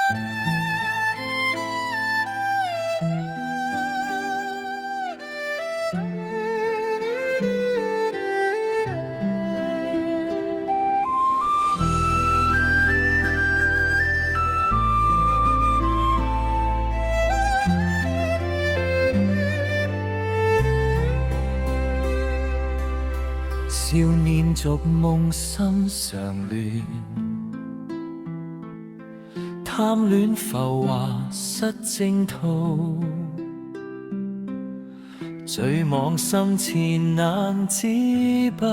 少年逐夢心常亂，貪戀浮華失征途，醉望心前難自拔，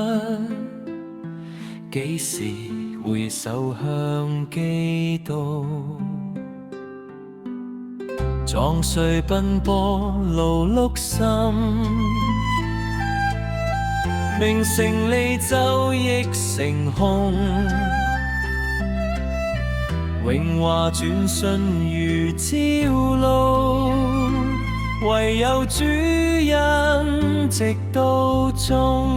幾時回首向基督？撞碎奔波勞碌心，明成利就亦成空，榮華轉瞬如朝露，唯有主恩直到終。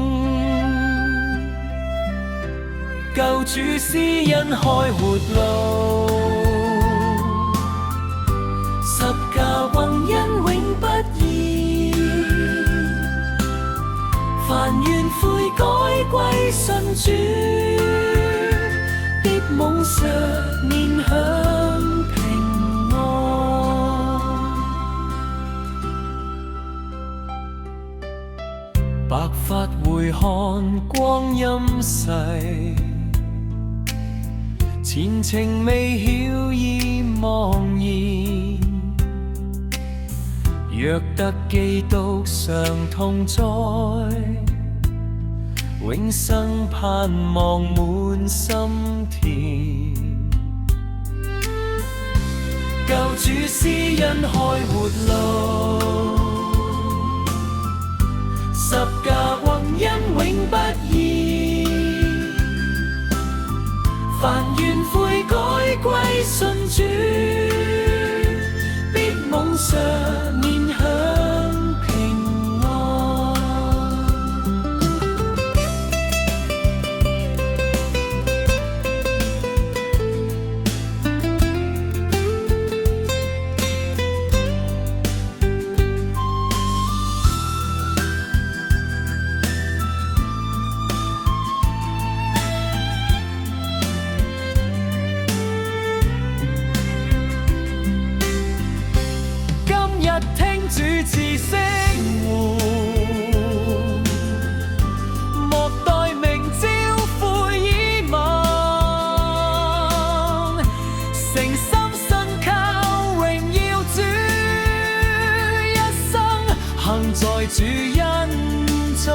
救主施恩開活路，十架宏恩永不移。凡願悔改歸信主，必蒙常年享平安。白髮回看光陰逝，前程未曉已茫然。若得基督常同在，永生盼望滿心田。救主施恩開活路，十架宏恩永不移。凡願悔改歸信主，必蒙常年享平安。聽主賜聲喚，莫待明朝悔已晚，誠心信靠榮耀主，一生行在主恩中。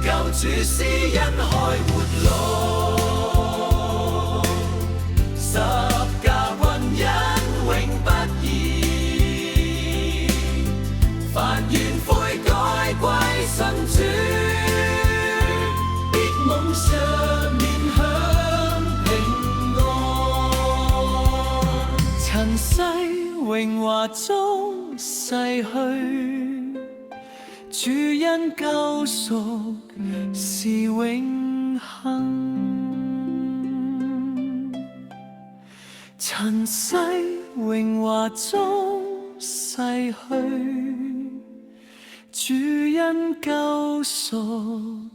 救主施恩開活路，凡願悔改歸信主，必蒙常年享平安。塵世榮華終逝去，主恩救贖是永恆。塵世榮華終逝去，主恩救贖